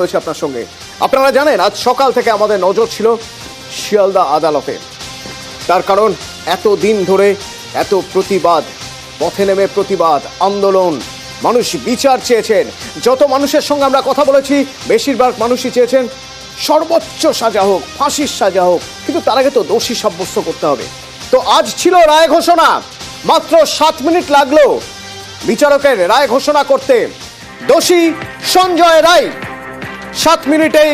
আপনার সঙ্গে আপনারা জানেন আজ সকাল থেকে আমাদের নজর ছিল শিয়ালদা আদালতে। তার কারণ এত দিন ধরে এত প্রতিবাদ, পথে নেমে প্রতিবাদ আন্দোলন, মানুষ বিচার চেয়েছেন। যত মানুষের সঙ্গে আমরা কথা বলেছি বেশিরভাগ মানুষই চেয়েছেন সর্বোচ্চ সাজা হোক, ফাঁসির সাজা হোক, কিন্তু তার আগে তো দোষী সাব্যস্ত করতে হবে। তো আজ ছিল রায় ঘোষণা, মাত্র 7 মিনিট লাগলো বিচারকের রায় ঘোষণা করতে। দোষী সঞ্জয় রায় 7 মিনিটেই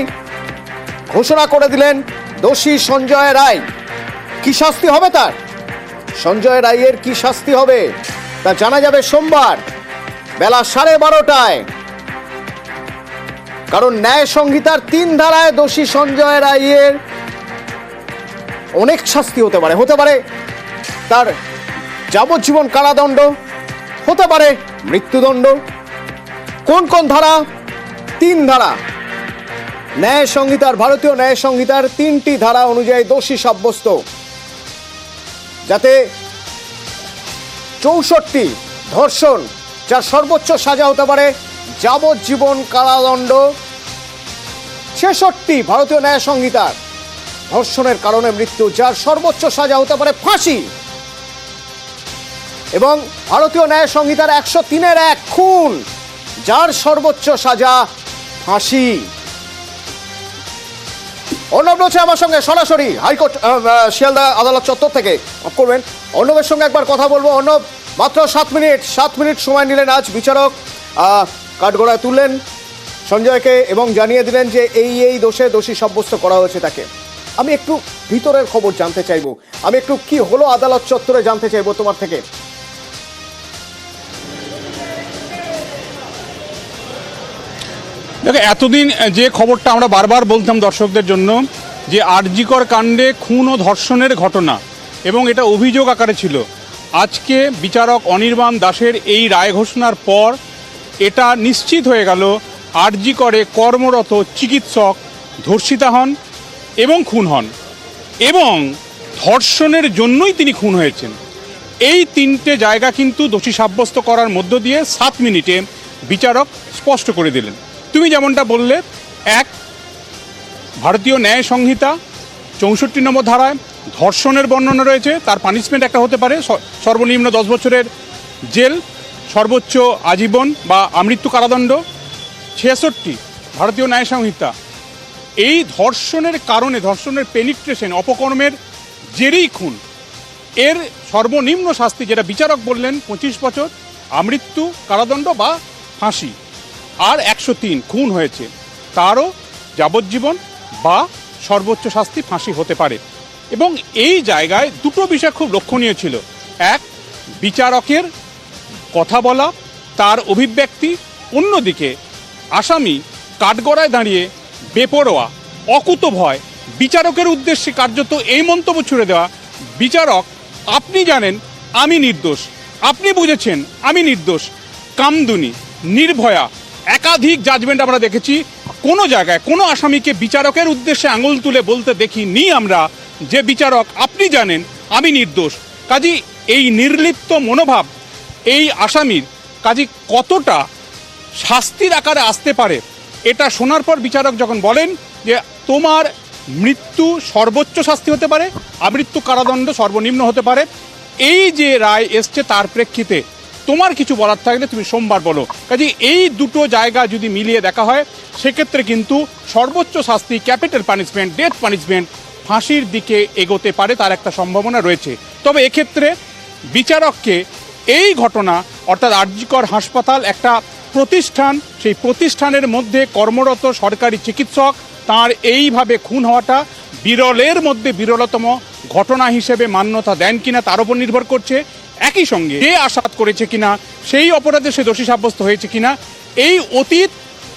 ঘোষণা করে দিলেন দোষী সঞ্জয় রায়। কি শাস্তি হবে তার? সঞ্জয় রায়ের কি শাস্তি হবে তা জানা যাবে সোমবার বেলা 12:30টায়। কারণ ন্যায় সংহিতার 3 ধারায় দোষী সঞ্জয় রায়ের অনেক শাস্তি হতে পারে তার যাবজ্জীবন কারাদণ্ড, হতে পারে মৃত্যুদণ্ড। কোন কোন ধারা? 3 ধারা ন্যায় সংহিতার, ভারতীয় ন্যায় সংহিতার 3টি ধারা অনুযায়ী দোষী সাব্যস্ত, যাতে 64 ধর্ষণ, যার সর্বোচ্চ সাজা হতে পারে যাবজ্জীবন কারাদণ্ড। 66 ভারতীয় ন্যায় সংহিতার ধর্ষণের কারণে মৃত্যু, যার সর্বোচ্চ সাজা হতে পারে ফাঁসি। এবং ভারতীয় ন্যায় সংহিতার 103-এর 1 খুন, যার সর্বোচ্চ সাজা ফাঁসি। অর্ণব রয়েছে আমার সঙ্গে সরাসরি হাইকোর্ট শিয়ালদা আদালত চত্বর থেকে। করবেন অর্ণবের সঙ্গে একবার কথা বলবো। অর্ণব, মাত্র 7 মিনিট সময় নিলেন আজ বিচারক, কাঠগড়ায় তুললেন সঞ্জয়কে এবং জানিয়ে দিলেন যে এই দোষে দোষী সাব্যস্ত করা হয়েছে তাকে। আমি একটু ভিতরের খবর জানতে চাইবো, আমি একটু কি হলো আদালত চত্বরে জানতে চাইবো তোমার থেকে। দেখো, এতদিন যে খবরটা আমরা বারবার বলতাম দর্শকদের জন্য যে আরজিকর কাণ্ডে খুন ও ধর্ষণের ঘটনা এবং এটা অভিযোগ আকারে ছিল, আজকে বিচারক অনির্বাণ দাসের এই রায় ঘোষণার পর এটা নিশ্চিত হয়ে গেল আরজিকরে কর্মরত চিকিৎসক ধর্ষিতা হন এবং খুন হন, এবং ধর্ষণের জন্যই তিনি খুন হয়েছেন। এই 3টে জায়গা কিন্তু দোষী সাব্যস্ত করার মধ্য দিয়ে 7 মিনিটে বিচারক স্পষ্ট করে দিলেন। তুমি যেমনটা বললে, 1 ভারতীয় ন্যায় সংহিতা 64 নম্বর ধারায় ধর্ষণের বর্ণনা রয়েছে, তার পানিশমেন্ট একটা হতে পারে সর্বনিম্ন 10 বছরের জেল, সর্বোচ্চ আজীবন বা আমৃত্যু কারাদণ্ড। 66 ভারতীয় ন্যায় সংহিতা এই ধর্ষণের কারণে, ধর্ষণের পেনিট্রেশন, অপকর্মের জেরেই খুন, এর সর্বনিম্ন শাস্তি যেটা বিচারক বললেন 25 বছর, আমৃত্যু কারাদণ্ড বা ফাঁসি। আর 103 খুন হয়েছে, তারও যাবজ্জীবন বা সর্বোচ্চ শাস্তি ফাঁসি হতে পারে। এবং এই জায়গায় 2টো বিষয় খুব লক্ষণীয় ছিল। 1, বিচারকের কথা বলা, তার অভিব্যক্তি। অন্যদিকে আসামি কাঠগড়ায় দাঁড়িয়ে বেপরোয়া, অকুতোভয় বিচারকের উদ্দেশ্যে কার্যত এই মন্তব্য ছুড়ে দেওয়া, বিচারক আপনি জানেন আমি নির্দোষ, আপনি বুঝেছেন আমি নির্দোষ, কামদুনি, নির্ভয়া, একাধিক জাজমেন্ট আমরা দেখেছি। কোনো জায়গায় কোনো আসামিকে বিচারকের উদ্দেশ্যে আঙুল তুলে বলতে দেখিনি আমরা যে বিচারক আপনি জানেন আমি নির্দোষ। কাজী এই নির্লিপ্ত মনোভাব এই আসামির কাজী কতটা শাস্তির আকারে আসতে পারে, এটা শোনার পর বিচারক যখন বলেন যে তোমার মৃত্যু সর্বোচ্চ শাস্তি হতে পারে, আমৃত্যু কারাদণ্ড সর্বনিম্ন হতে পারে, এই যে রায় এসছে তার প্রেক্ষিতে তোমার কিছু বলার থাকলে তুমি সোমবার বলো। কাজে এই 2টো জায়গা যদি মিলিয়ে দেখা হয় সেক্ষেত্রে কিন্তু সর্বোচ্চ শাস্তি, ক্যাপিটাল পানিশমেন্ট, ডেথ পানিশমেন্ট, ফাঁসির দিকে এগোতে পারে, তার একটা সম্ভাবনা রয়েছে। তবে এক্ষেত্রে বিচারককে এই ঘটনা, অর্থাৎ আরজিকর হাসপাতাল একটা প্রতিষ্ঠান, সেই প্রতিষ্ঠানের মধ্যে কর্মরত সরকারি চিকিৎসক, তার এইভাবে খুন হওয়াটা বিরলের মধ্যে বিরলতম ঘটনা হিসেবে মান্যতা দেন কিনা তার উপর নির্ভর করছে। একই সঙ্গে যে আসাদ করেছে কিনা, সেই অপরাধে সে দোষী সাব্যস্ত হয়েছে কিনা, এই অতীত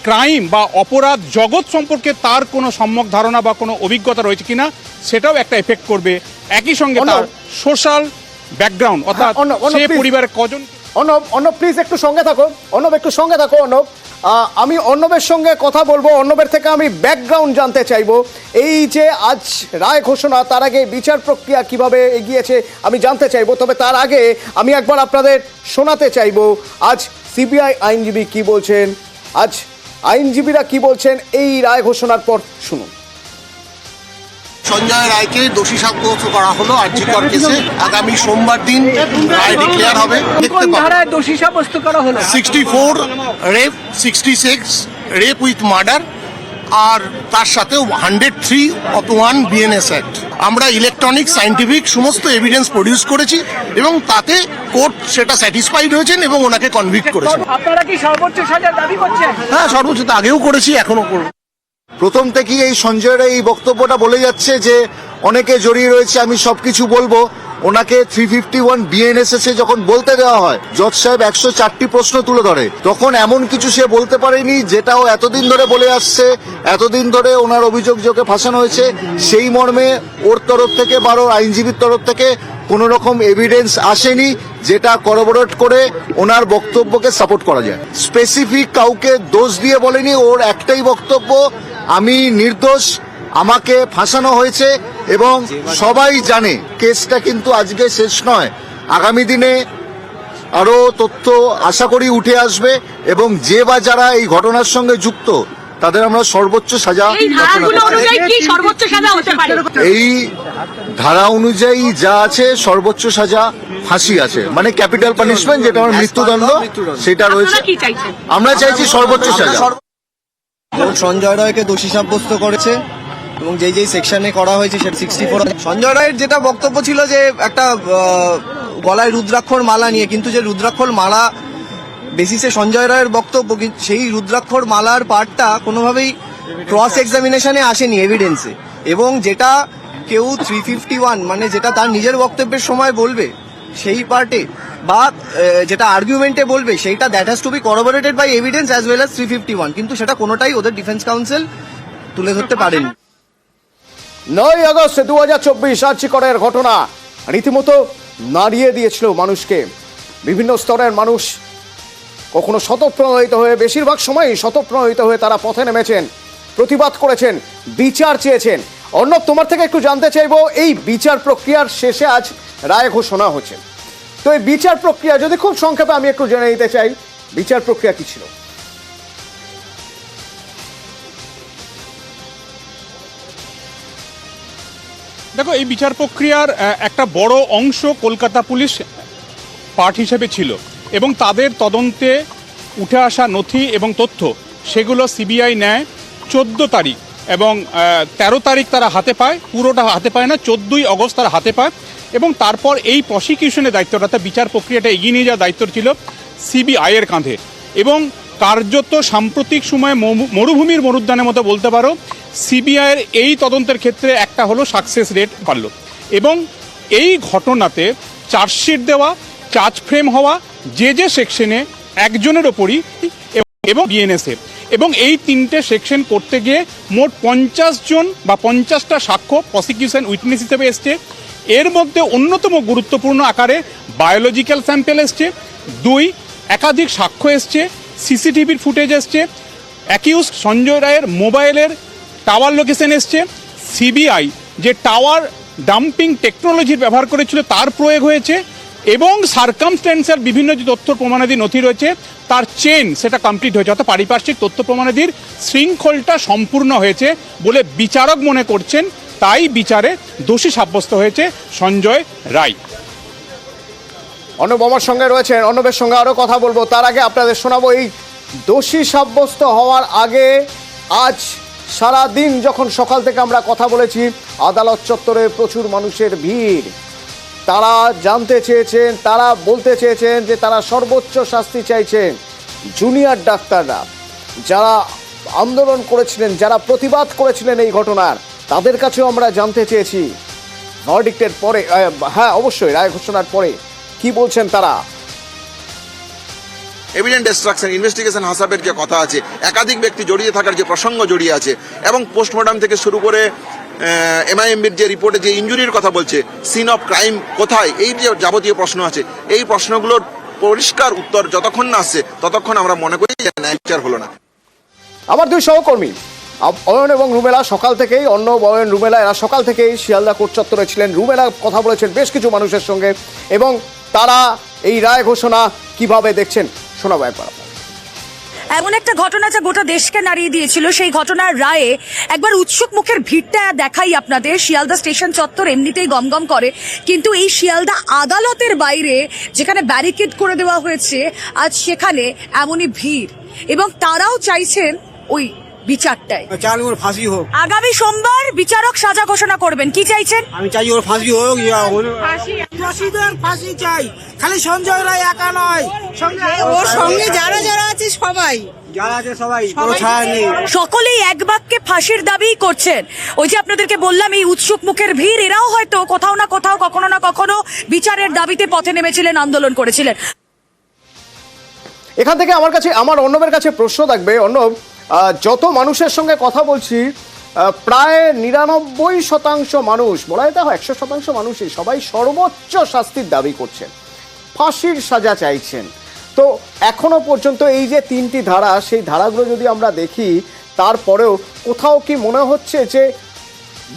ক্রাইম বা অপরাধ জগৎ সম্পর্কে তার কোনো সম্যক ধারণা বা কোনো অভিজ্ঞতা রয়েছে কিনা, সেটাও একটা এফেক্ট করবে। একই সঙ্গে তার সোশ্যাল ব্যাকগ্রাউন্ড, অর্থাৎ সে পরিবারের কজন। অর্ণব প্লিজ একটু সঙ্গে থাকো, অর্ণব আমি অর্ণবের সঙ্গে কথা বলবো। অর্ণবের থেকে আমি ব্যাকগ্রাউন্ড জানতে চাইবো। এই যে আজ রায় ঘোষণা, তার আগে বিচার প্রক্রিয়া কিভাবে এগিয়েছে আমি জানতে চাইবো। তবে তার আগে আমি একবার আপনাদের শোনাতে চাইবো আজ সিবিআই আইনজীবী কি বলছেন, আজ আইনজীবীরা কি বলছেন এই রায় ঘোষণার পর শুনুন। সঞ্জয় রায়কে দোষী সাব্যস্ত করা হলো আরজিকর কেসে। আগামী সোমবার দিন রায় ডিক্লেয়ার হবে। দেখতে পাবেন দোষী সাব্যস্ত করা হলো 64 রেপ, 66 রেপ উইথ মার্ডার, আর তার সাথে 103/1 বিএনএস অ্যাক্ট। আমরা ইলেকট্রনিক সায়েন্টিফিক সমস্ত এভিডেন্স প্রডিউস করেছি এবং তাতে কোর্ট সেটা স্যাটিসফাইড হয়েছেন এবং ওনাকে কনভিক্ট করেছেন। আপনারা কি সর্বোচ্চ সাজা দাবি করছেন? হ্যাঁ, সর্বোচ্চ তো আগেও করেছি, এখনো করব। প্রথম থেকেই এই সঞ্জয়ের এই বক্তব্যটা বলে যাচ্ছে যে অনেকে জড়িয়ে রয়েছে, আমি সবকিছু বলবো। ওনাকে 351 বিএনএসএস এ যখন বলতে দেওয়া হয়, জজ সাহেব 104টি প্রশ্ন তুলে ধরে, তখন এমন কিছু সে বলতে পারেনি যেটাও এতদিন ধরে বলে আসছে। এতদিন ধরে ওনার অভিযোগ যে ওকে ফাঁসানো হয়েছে, সেই মর্মে ওর তরফ থেকে বা ওর আইনজীবীর তরফ থেকে কোনো রকম এভিডেন্স আসেনি যেটা করবোরেট করে ওনার বক্তব্যকে সাপোর্ট করা যায়। স্পেসিফিক কাউকে দোষ দিয়ে বলেনি, ওর একটাই বক্তব্য, আমি নির্দোষ, আমাকে ফাঁসানো হয়েছে। এবং সবাই জানে কেসটা কিন্তু আজকে শেষ নয়, আগামী দিনে আরো তথ্য আশা করি উঠে আসবে এবং যে বা যারা এই ঘটনার সঙ্গে যুক্ত তাদের আমরা সর্বোচ্চ সাজা এই ধারা অনুযায়ী যা আছে, সর্বোচ্চ সাজা ফাঁসি আছে, মানে ক্যাপিটাল পানিশমেন্ট, যেটা আমার মৃত্যুদণ্ড, সেটা রয়েছে। আমরা চাইছি সর্বোচ্চ সাজা। সঞ্জয় রায়কে দোষী সাব্যস্ত করেছে এবং যেই সেকশনে করা হয়েছে সেটা 64। সঞ্জয় রায়ের যেটা বক্তব্য ছিল যে একটা গলায় রুদ্রাক্ষর মালা নিয়ে, কিন্তু যে রুদ্রাক্ষর মালা বেসিসে সঞ্জয় রায়ের বক্তব্য, সেই রুদ্রাক্ষর মালার পার্টটা কোনোভাবেই ক্রস এক্সামিনেশনে আসেনি এভিডেন্সে। এবং যেটা কেউ 351 মানে যেটা তার নিজের বক্তব্যের সময় বলবে সেই পার্টে বা যেটা আর্গুমেন্টে বলবে, সেইটা that has to be corroborated by evidence as well as 351, কিন্তু সেটা কোনোটাই ওদের ডিফেন্স কাউন্সিল তুলে ধরতে পারেনি। 9 আগস্ট 2024 আরজিকরের ঘটনা রীতিমতো নাড়িয়ে দিয়েছিল মানুষকে। বিভিন্ন স্তরের মানুষ কখনো স্বতঃপ্রণোদিত হয়ে, বেশিরভাগ সময়ই স্বতঃপ্রণোদিত হয়ে তারা পথে নেমেছেন, প্রতিবাদ করেছেন, বিচার চেয়েছেন। অর্ণব, তোমার থেকে একটু জানতে চাইবো, এই বিচার প্রক্রিয়ার শেষে আজ রায় ঘোষণা হচ্ছে, তো এই বিচার প্রক্রিয়া যদি খুব সংক্ষেপে আমি একটু জেনে নিতে চাই, বিচার প্রক্রিয়া কি ছিল? দেখো, এই বিচার প্রক্রিয়ার একটা বড় অংশ কলকাতা পুলিশ পার্ট হিসেবে ছিল এবং তাদের তদন্তে উঠে আসা নথি এবং তথ্য সেগুলো সিবিআই নেয় 14 তারিখ এবং 13 তারিখ তারা হাতে পায়, পুরোটা হাতে পায় না, 14ই আগস্ট তারা হাতে পায়। এবং তারপর এই প্রসিকিউশনের দায়িত্বটা, বিচার প্রক্রিয়াটা এগিয়ে নিয়ে যাওয়ার দায়িত্ব ছিল সিবিআইয়ের কাঁধে। এবং কার্যত সাম্প্রতিক সময়ে মরুভূমির মরুদ্যানের মতো বলতে পারো, সিবিআইয়ের এই তদন্তের ক্ষেত্রে একটা হলো সাকসেস রেট পারল। এবং এই ঘটনাতে চার্জশিট দেওয়া, চার্জ ফ্রেম হওয়া, যে সেকশনে একজনের ওপরই এবং বিএনএসএ, এবং এই 3টে সেকশন করতে গিয়ে মোট 50 জন বা 50টা সাক্ষ্য প্রসিকিউশন উইটনেস হিসেবে এসছে। এর মধ্যে অন্যতম গুরুত্বপূর্ণ আকারে বায়োলজিক্যাল স্যাম্পেল এসছে, 2 একাধিক সাক্ষ্য এসছে, সিসিটিভির ফুটেজ এসছে, অ্যাকিউজ সঞ্জয় রায়ের মোবাইলের টাওয়ার লোকেশন এসছে, সিবিআই যে টাওয়ার ডাম্পিং টেকনোলজির ব্যবহার করেছিল তার প্রয়োগ হয়েছে, এবং সার্কামস্ট্যান্সের বিভিন্ন যে তথ্য প্রমাণাদি নথি রয়েছে তার চেন সেটা কমপ্লিট হয়েছে, অর্থাৎ পারিপার্শ্বিক তথ্য প্রমাণাদির শৃঙ্খলটা সম্পূর্ণ হয়েছে বলে বিচারক মনে করছেন। তাই বিচারে দোষী সাব্যস্ত হয়েছে সঞ্জয় রায়। অর্ণব আমার সঙ্গে রয়েছেন, অর্ণবের সঙ্গে আরো কথা বলবো, তার আগে আপনাদের শোনাবো এই দোষী সাব্যস্ত হওয়ার আগে আজ সারা দিন যখন সকাল থেকে আমরা কথা বলেছি, আদালত চত্বরে প্রচুর মানুষের ভিড়। তারা জানতে চেয়েছেন, তারা বলতে চেয়েছেন যে তারা সর্বোচ্চ শাস্তি চাইছেন। জুনিয়র ডাক্তাররা যারা আন্দোলন করেছিলেন, যারা প্রতিবাদ করেছিলেন এই ঘটনার, তাদের কাছেও আমরা জানতে চেয়েছি ভার্ডিক্টের পরে, হ্যাঁ অবশ্যই রায় ঘোষণার পরে কি বলছেন তারা। এভিডেন্ট ডিস্ট্রাকশন, ইনভেস্টিগেশন হাসাবের যে কথা আছে, একাধিক ব্যক্তি জড়িয়ে থাকার যে প্রসঙ্গ জড়িয়ে আছে, এবং পোস্টমর্টম থেকে শুরু করে এমআইএমবির যে রিপোর্টে যে ইনজুরির কথা বলছে, সিন অফ ক্রাইম কোথায়, এই যে যাবতীয় প্রশ্ন আছে, এই প্রশ্নগুলোর পরিষ্কার উত্তর যতক্ষণ না আসছে ততক্ষণ আমরা মনে করি যে ন্যায় বিচার হলো না। আমার 2 সহকর্মী অয়ন এবং রুমেলা সকাল থেকেই, অর্ণব, অয়ন, রুমেলা এরা সকাল থেকেই শিয়ালদা কোর্ট চত্বরে ছিলেন। রুমেলা কথা বলেছেন বেশ কিছু মানুষের সঙ্গে এবং তারা এই রায় ঘোষণা কিভাবে দেখছেন শোনাবো একবার। এমন একটা ঘটনা যা গোটা দেশকে নাড়িয়ে দিয়েছিল, সেই ঘটনার রায়ে একবার উৎসুক মুখের ভিড়টা দেখাই আপনাদের। শিয়ালদা স্টেশন চত্বর এমনিতেই গমগম করে, কিন্তু এই শিয়ালদা আদালতের বাইরে যেখানে ব্যারিকেড করে দেওয়া হয়েছে, আজ সেখানে এমনই ভিড়, এবং তারাও চাইছেন ওই বিচারটাই। চাল ওর ফাঁসি হোক। আগামী সোমবার বিচারক সাজা ঘোষণা করবেন, কি চাইছেন? আমি চাই ওর ফাঁসি হোক। দোষীদের ফাঁসি চাই, খালি সঞ্জয় রায় একা নয়, ওর সঙ্গে যারা যারা আছে সবাই, যারা আছে সবাই, কোনো ছাড় নেই। সকলেই এক বাক্যে ফাঁসির দাবি করছেন। ওই যে আপনাদেরকে বললাম, এই উৎসুক মুখের ভিড়, এরাও হয়তো কোথাও না কোথাও, কখনো না কখনো বিচারের দাবিতে পথে নেমেছিলেন, আন্দোলন করেছিলেন। এখান থেকে আমার অর্ণবের কাছে প্রশ্ন থাকবে। অর্ণব, যত মানুষের সঙ্গে কথা বলছি, প্রায় 99% মানুষ, বলা যেতে হয় 100% মানুষই, সবাই সর্বোচ্চ শাস্তির দাবি করছেন, ফাঁসির সাজা চাইছেন। তো এখনো পর্যন্ত এই যে 3টি ধারা, সেই ধারাগুলো যদি আমরা দেখি, তারপরেও কোথাও কি মনে হচ্ছে যে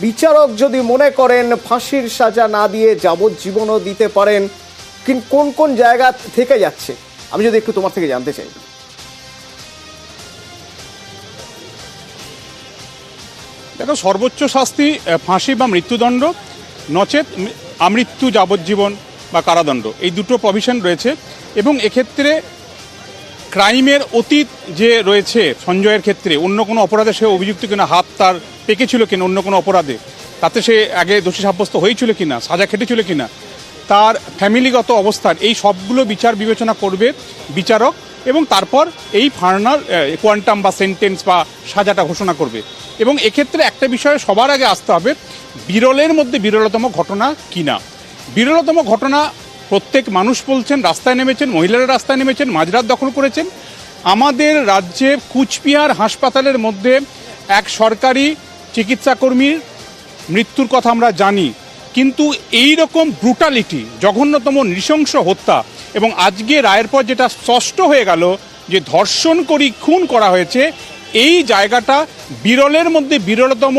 বিচারক যদি মনে করেন ফাঁসির সাজা না দিয়ে যাবজ্জীবনও দিতে পারেন, কোন কোন জায়গা থেকে যাচ্ছে, আমি যদি একটু তোমার থেকে জানতে চাই। দেখো, সর্বোচ্চ শাস্তি ফাঁসি বা মৃত্যুদণ্ড, নচেত আমৃত্যু যাবজ্জীবন বা কারাদণ্ড, এই দুটো প্রভিশন রয়েছে। এবং এক্ষেত্রে ক্রাইমের অতীত যে রয়েছে সঞ্জয়ের ক্ষেত্রে, অন্য কোনো অপরাধে সে অভিযুক্ত কিনা, হাত তার পেকেছিল কিনা অন্য কোনো অপরাধে, তাতে সে আগে দোষী সাব্যস্ত হয়েছিল কিনা, সাজা খেটেছিল কিনা, তার ফ্যামিলিগত অবস্থান, এই সবগুলো বিচার বিবেচনা করবে বিচারক, এবং তারপর এই ফাইনাল কোয়ান্টাম বা সেন্টেন্স বা সাজাটা ঘোষণা করবে। এবং এক্ষেত্রে একটা বিষয়ে সবার আগে আসতে হবে, বিরলের মধ্যে বিরলতম ঘটনা কিনা। বিরলতম ঘটনা প্রত্যেক মানুষ বলছেন, রাস্তায় নেমেছেন, মহিলারা রাস্তায় নেমেছেন, মাঝরাত দখল করেছেন। আমাদের রাজ্যে কুচবিহার হাসপাতালের মধ্যে এক সরকারি চিকিৎসাকর্মীর মৃত্যুর কথা আমরা জানি, কিন্তু এই রকম ব্রুটালিটি, জঘন্যতম নৃশংস হত্যা, এবং আজকে রায়ের পর যেটা স্পষ্ট হয়ে গেল যে ধর্ষণ করে খুন করা হয়েছে, এই জায়গাটা বিরলের মধ্যে বিরলতম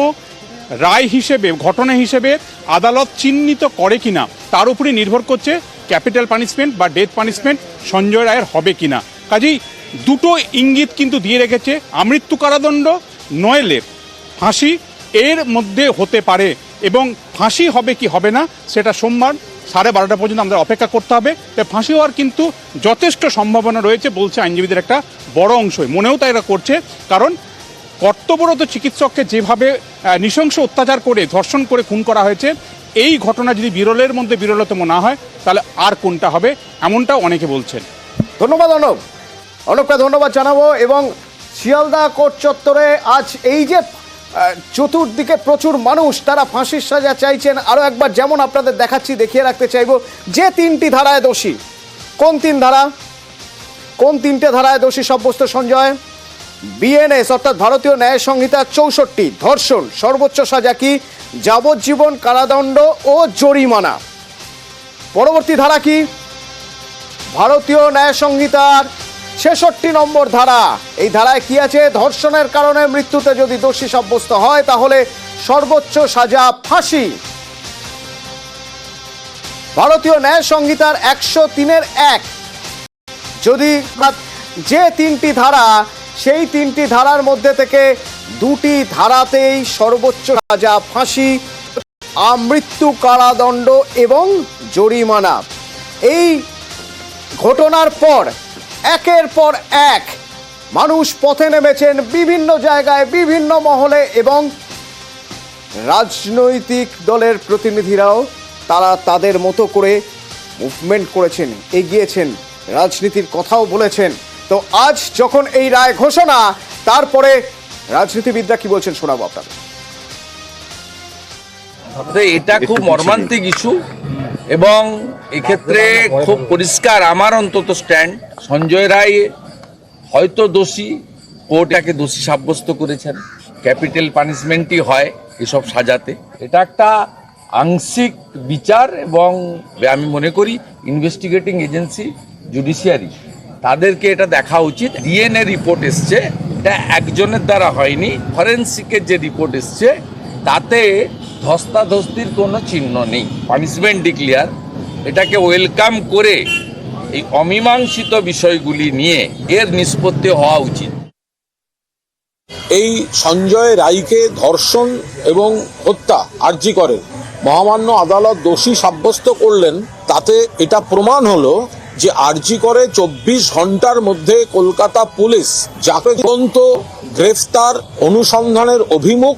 রায় হিসেবে, ঘটনা হিসেবে আদালত চিহ্নিত করে কিনা, তার উপরই নির্ভর করছে ক্যাপিটাল পানিশমেন্ট বা ডেথ পানিশমেন্ট সঞ্জয় রায়ের হবে কিনা। কাজেই দুটো ইঙ্গিত কিন্তু দিয়ে রেখেছে, আমৃত্যু কারাদণ্ড নইলে ফাঁসি, এর মধ্যে হতে পারে। এবং ফাঁসি হবে কি হবে না সেটা সোমবার 12:30 পর্যন্ত আমাদের অপেক্ষা করতে হবে। ফাঁসি হওয়ার কিন্তু যথেষ্ট সম্ভাবনা রয়েছে বলছে আইনজীবীদের একটা বড় অংশই, মনেও তাই এরা করছে। কারণ কর্তব্যরত চিকিৎসককে যেভাবে নৃশংস অত্যাচার করে, ধর্ষণ করে খুন করা হয়েছে, এই ঘটনা যদি বিরলের মধ্যে বিরলতম না হয়, তাহলে আর কোনটা হবে, এমনটাও অনেকে বলছেন। ধন্যবাদ অর্ণবকে ধন্যবাদ জানাবো। এবং শিয়ালদা কোর্ট চত্বরে আজ এই যে চতুর্দিকে প্রচুর মানুষ, তারা ফাঁসির সাজা চাইছেন। আরও একবার যেমন আপনাদের দেখিয়ে রাখতে চাইবো যে 3টি ধারায় দোষী। কোন 3টে ধারায় দোষী সাব্যস্ত সঞ্জয়? বিএনএস অর্থাৎ ভারতীয় ন্যায় সংহিতা 64, ধর্ষণ, সর্বোচ্চ সাজা কি? যাবজ্জীবন কারাদণ্ড ও জরিমানা। পরবর্তী ধারা কি? ভারতীয় ন্যায় সংহিতার 66 নম্বর ধারা। এই ধারায় কি আছে? ধর্ষণের কারণে মৃত্যুতে যদি দোষী সাব্যস্ত হয়, তাহলে সর্বোচ্চ সাজা ফাঁসি। ভারতীয় ন্যায় সংহিতার 103-এর 1 যদি যে 3টি ধারা, সেই 3টি ধারার মধ্যে থেকে 2টি ধারাতেই সর্বোচ্চ সাজা ফাঁসি, আমৃত্যু কারাদণ্ড এবং জরিমানা। এই ঘটনার পর একের পর এক মানুষ পথে নেমেছেন বিভিন্ন জায়গায়, বিভিন্ন মহলে, এবং রাজনৈতিক দলের প্রতিনিধিরাও তারা তাদের মতো করে মুভমেন্ট করেছেন, এগিয়েছেন, রাজনীতির কথাও বলেছেন। তো আজ যখন এই রায় ঘোষণা, তারপরে রাজনীতিবিদরা কি বলছেন শোনাবো আপনাদের। এটা খুব মর্মান্তিক ইস্যু, এবং এক্ষেত্রে খুব পরিষ্কার আমার অন্তত স্ট্যান্ড, সঞ্জয় রায় হয়তো দোষী, কোর্টটাকে দোষী সাব্যস্ত করেছেন, ক্যাপিটাল পানিশমেন্টই হয় এসব সাজাতে। এটা একটা আংশিক বিচার, এবং আমি মনে করি ইনভেস্টিগেটিং এজেন্সি, জুডিশিয়ারি, তাদেরকে এটা দেখা উচিত। ডিএনএ রিপোর্ট এসছে, এটা একজনের দ্বারা হয়নি, ফরেন্সিকের যে রিপোর্ট এসছে তাতে ধস্তাধস্তির কোনো চিহ্ন নেই, পানিশমেন্ট ডিক্লেয়ার। এটাকে ওয়েলকাম করে এই অমীমাংসিত বিষয়গুলি নিয়ে এর নিষ্পত্তি হওয়া উচিত। এই সঞ্জয় রায়কে ধর্ষণ এবং হত্যা আরজি করে মহামান্য আদালত দোষী সাব্যস্ত করলেন। তাতে এটা প্রমাণ হলো যে আরজি করে 24 ঘন্টার মধ্যে কলকাতা পুলিশ যাকে তদন্ত, গ্রেফতার, অনুসন্ধানের অভিমুখ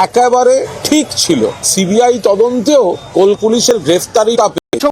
একেবারে ঠিক ছিল। সিবিআই তদন্তেও পুলিশের গ্রেফতারিটা